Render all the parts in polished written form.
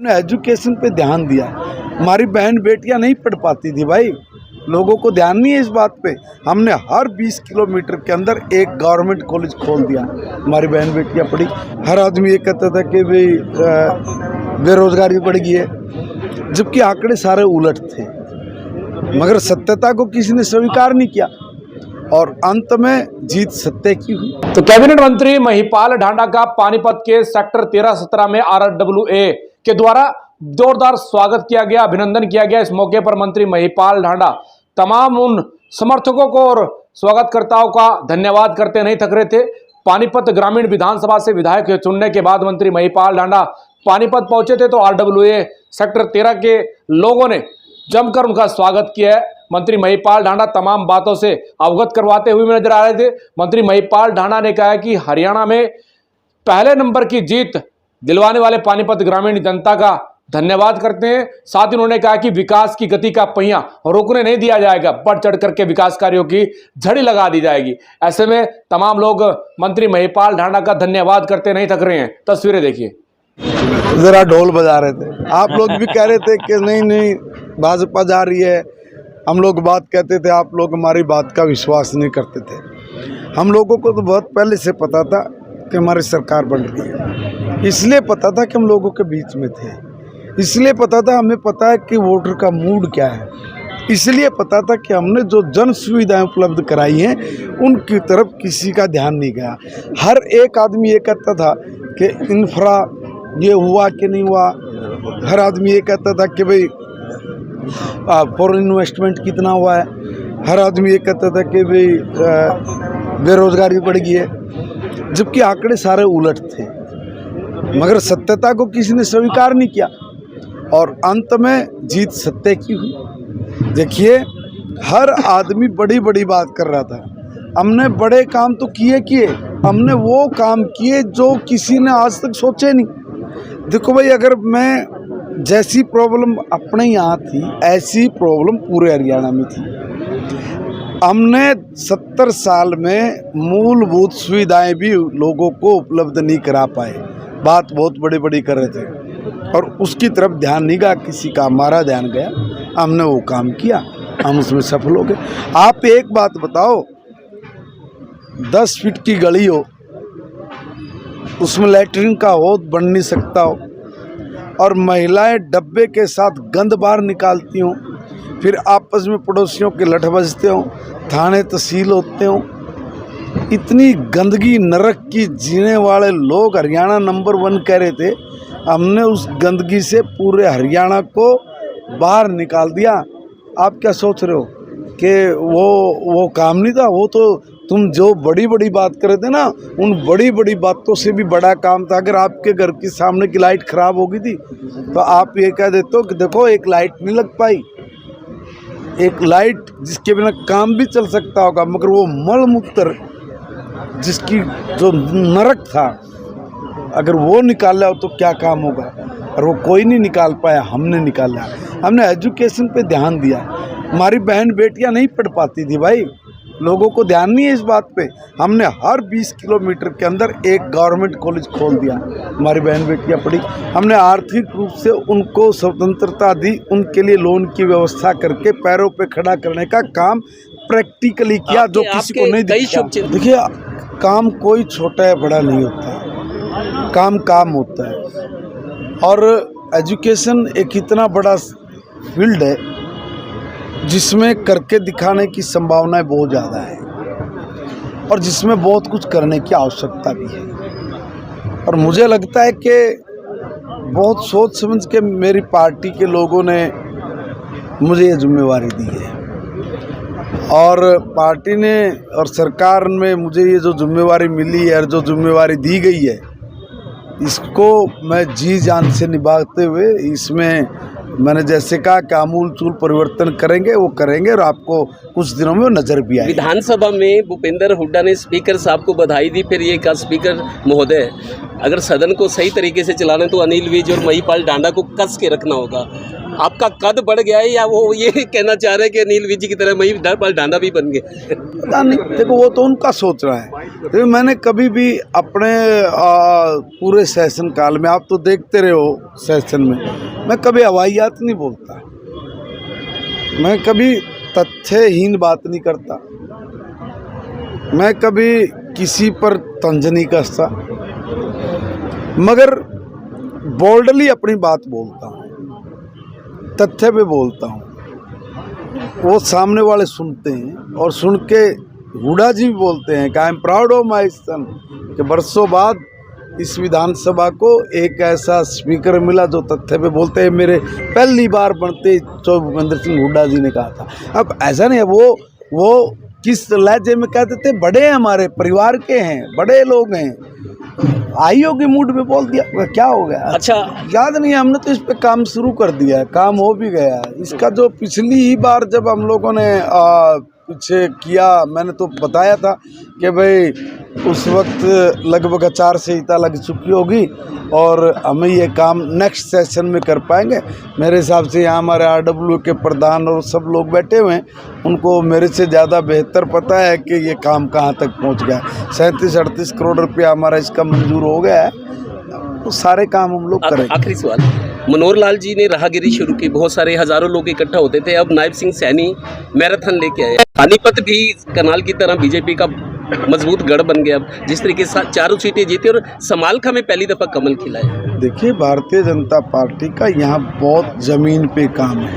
हमने एजुकेशन पे ध्यान दिया। हमारी बहन बेटियां नहीं पढ़ पाती थी भाई, लोगों को ध्यान नहीं है इस बात पे। हमने हर 20 किलोमीटर के अंदर एक गवर्नमेंट कॉलेज खोल दिया, हमारी बहन बेटियां पढ़ी। हर आदमी ये कहता था कि भाई बेरोजगारी बढ़ गई है, जबकि आंकड़े सारे उलट थे, मगर सत्यता को किसी ने स्वीकार नहीं किया और अंत में जीत सत्य की हुई। तो कैबिनेट मंत्री महिपाल ढांडा का पानीपत के सेक्टर 13-17 में RRWA के द्वारा जोरदार स्वागत किया गया, अभिनंदन किया गया। इस मौके पर मंत्री महिपाल ढांडा तमाम उन समर्थकों को और स्वागतकर्ताओं का धन्यवाद करते नहीं थक रहे थे। पानीपत ग्रामीण विधानसभा से विधायक चुनने के बाद मंत्री महिपाल ढांडा पानीपत पहुंचे थे, तो RRWA सेक्टर 13 के लोगों ने जमकर उनका स्वागत किया है। मंत्री महिपाल ढांडा तमाम बातों से अवगत करवाते हुए नजर आ रहे थे। मंत्री महिपाल ढांडा ने कहा कि हरियाणा में पहले नंबर की जीत दिलवाने वाले पानीपत ग्रामीण जनता का धन्यवाद करते हैं। साथ ही उन्होंने कहा कि विकास की गति का पहिया रोकने नहीं दिया जाएगा, बढ़ चढ़ करके विकास कार्यों की झड़ी लगा दी जाएगी। ऐसे में तमाम लोग मंत्री महिपाल ढांडा का धन्यवाद करते नहीं थक रहे हैं। तस्वीरें देखिए। जरा ढोल बजा रहे थे, आप लोग भी कह रहे थे कि नहीं नहीं भाजपा जा रही है, हम लोग बात कहते थे, आप लोग हमारी बात का विश्वास नहीं करते थे। हम लोगों को तो बहुत पहले से पता था कि हमारी सरकार बन रही है, इसलिए पता था कि हम लोगों के बीच में थे, इसलिए पता था, हमें पता है कि वोटर का मूड क्या है, इसलिए पता था कि हमने जो जन सुविधाएं उपलब्ध कराई हैं उनकी तरफ किसी का ध्यान नहीं गया। हर एक आदमी ये कहता था कि इंफ्रा ये हुआ कि नहीं हुआ, हर आदमी ये कहता था कि भाई फॉरेन इन्वेस्टमेंट कितना हुआ है, हर आदमी ये कहता था कि भाई बेरोजगारी बढ़ गई है, जबकि आंकड़े सारे उलट थे, मगर सत्यता को किसी ने स्वीकार नहीं किया और अंत में जीत सत्य की हुई। देखिए, हर आदमी बड़ी बड़ी बात कर रहा था, हमने बड़े काम तो किए, हमने वो काम किए जो किसी ने आज तक सोचे नहीं। देखो भाई, अगर मैं जैसी प्रॉब्लम अपने यहाँ थी ऐसी प्रॉब्लम पूरे हरियाणा में थी। हमने 70 साल में मूलभूत सुविधाएं भी लोगों को उपलब्ध नहीं करा पाए, बात बहुत बड़ी बड़ी कर रहे थे और उसकी तरफ ध्यान नहीं गया किसी का, हमारा ध्यान गया, हमने वो काम किया, हम उसमें सफल हो गए। आप एक बात बताओ, 10 फीट की गली हो, उसमें लैट्रिन का हौद बन नहीं सकता हो और महिलाएं डब्बे के साथ गंद बाहर निकालती हों, फिर आपस में पड़ोसियों के लठ बजते हों, थाने तहसील होते हों, इतनी गंदगी नरक की जीने वाले लोग हरियाणा नंबर 1 कह रहे थे। हमने उस गंदगी से पूरे हरियाणा को बाहर निकाल दिया। आप क्या सोच रहे हो कि वो काम नहीं था? वो तो तुम जो बड़ी बड़ी बात कर रहे थे ना, उन बड़ी बड़ी बातों से भी बड़ा काम था। अगर आपके घर के सामने की लाइट खराब हो गई थी तो आप ये कह देते हो कि देखो एक लाइट नहीं लग पाई, एक लाइट जिसके बिना काम भी चल सकता होगा, मगर वो मल मूत्र जिसकी जो नरक था, अगर वो निकाला हो तो क्या काम होगा, और वो कोई नहीं निकाल पाया, हमने निकाला। हमने एजुकेशन पे ध्यान दिया। हमारी बहन बेटियां नहीं पढ़ पाती थी भाई, लोगों को ध्यान नहीं है इस बात पे। हमने हर 20 किलोमीटर के अंदर एक गवर्नमेंट कॉलेज खोल दिया, हमारी बहन बेटियां पढ़ी। हमने आर्थिक रूप से उनको स्वतंत्रता दी, उनके लिए लोन की व्यवस्था करके पैरों पे खड़ा करने का काम प्रैक्टिकली किया, जो किसी को नहीं दिखता। देखिए, काम कोई छोटा या बड़ा नहीं होता, काम होता है। और एजुकेशन एक इतना बड़ा फील्ड है जिसमें करके दिखाने की संभावनाएं बहुत ज़्यादा है और जिसमें बहुत कुछ करने की आवश्यकता भी है। और मुझे लगता है कि बहुत सोच समझ के मेरी पार्टी के लोगों ने मुझे ये जिम्मेवारी दी है और पार्टी ने और सरकार में मुझे ये जो जिम्मेवारी मिली है और जो जिम्मेवारी दी गई है, इसको मैं जी जान से निभाते हुए इसमें मैंने जैसे कहा कि आमूल चूल परिवर्तन करेंगे, वो करेंगे और आपको कुछ दिनों में वो नजर भी आएगी। विधानसभा में भूपेंद्र हुड्डा ने स्पीकर साहब को बधाई दी, फिर ये कहा स्पीकर महोदय अगर सदन को सही तरीके से चलाना तो अनिल विज और महिपाल ढांडा को कस के रखना होगा। आपका कद बढ़ गया है या वो ये कहना चाह रहे हैं कि अनिल विज की तरह महिपाल ढांडा भी बन गए? पता नहीं, देखो वो तो उनका सोच रहा है। देखो मैंने कभी भी अपने पूरे सेशन काल में, आप तो देखते रहे हो सेशन में, मैं कभी हवाईयात नहीं बोलता, मैं कभी तथ्यहीन बात नहीं करता, मैं कभी किसी पर तंज नहीं कसता, मगर बोल्डली अपनी बात बोलता हूँ, तथ्य पे बोलता हूँ। वो सामने वाले सुनते हैं और सुन के हुड्डा जी भी बोलते हैं कि I am proud of my son, कि बरसों बाद इस विधानसभा को एक ऐसा स्पीकर मिला जो तथ्य पे बोलते हैं। मेरे पहली बार बनते भूपेंद्र सिंह हुड्डा जी ने कहा था। अब ऐसा नहीं है, वो किस लहजे में कहते थे, बड़े हैं, हमारे परिवार के हैं, बड़े लोग हैं, आईओ के मूड में बोल दिया, क्या हो गया? अच्छा, याद नहीं है, हमने तो इस पे काम शुरू कर दिया है, काम हो भी गया है। इसका जो पिछली ही बार जब हम लोगों ने पीछे किया, मैंने तो बताया था कि भाई उस वक्त लगभग 4 संहिता लग चुकी होगी और हमें ये काम नेक्स्ट सेशन में कर पाएंगे। मेरे हिसाब से यहाँ हमारे RW के प्रधान और सब लोग बैठे हुए हैं, उनको मेरे से ज़्यादा बेहतर पता है कि ये काम कहाँ तक पहुँच गया। 37-38 करोड़ रुपया हमारा इसका मंजूर हो गया है, तो सारे काम हम लोग करेंगे। आखिरी सवाल, मनोहर लाल जी ने राहगिरी शुरू की, बहुत सारे हजारों लोग इकट्ठा होते थे, अब नायब सिंह सैनी मैराथन लेके आए। पानीपत भी करनाल की तरह बीजेपी का मजबूत गढ़ बन गया, जिस तरीके से 4 सीटें जीती और समालखा में पहली दफा कमल खिला है। देखिए, भारतीय जनता पार्टी का यहाँ बहुत जमीन पे काम है,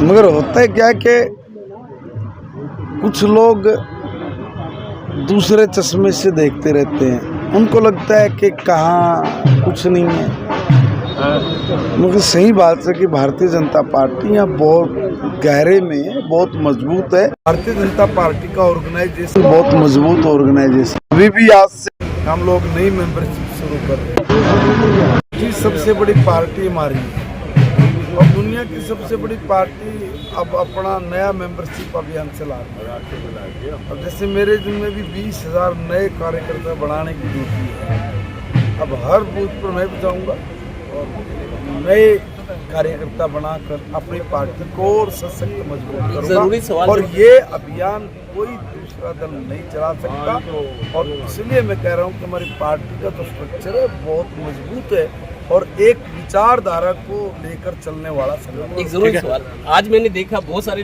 मगर होता है क्या कि कुछ लोग दूसरे चश्मे से देखते रहते हैं, उनको लगता है कि कहाँ कुछ नहीं है। मगर सही बात है कि भारतीय जनता पार्टी यहाँ बहुत गहरे में है, बहुत मजबूत है। भारतीय जनता पार्टी का ऑर्गेनाइजेशन बहुत मजबूत ऑर्गेनाइजेशन। अभी भी आज से हम लोग नई मेंबरशिप शुरू कर रहे हैं। सबसे बड़ी पार्टी हमारी है और दुनिया की सबसे बड़ी पार्टी अब अपना नया मेंबरशिप अभियान चला रही है। अब जैसे मेरे जिम्मे भी 20,000 नए कार्यकर्ता बढ़ाने की ड्यूटी है। अब हर बूथ पर मैं भी जाऊँगा और नए कार्यकर्ता बनाकर अपनी पार्टी को और सशक्त मजबूत करूँगा। और ये अभियान कोई दूसरा दल नहीं चला सकता, और इसलिए मैं कह रहा हूँ कि हमारी पार्टी का जो स्ट्रक्चर है बहुत मजबूत है और एक विचारधारा को लेकर चलने वाला संगठन। एक जरूरी सवाल, आज मैंने देखा बहुत सारे लोग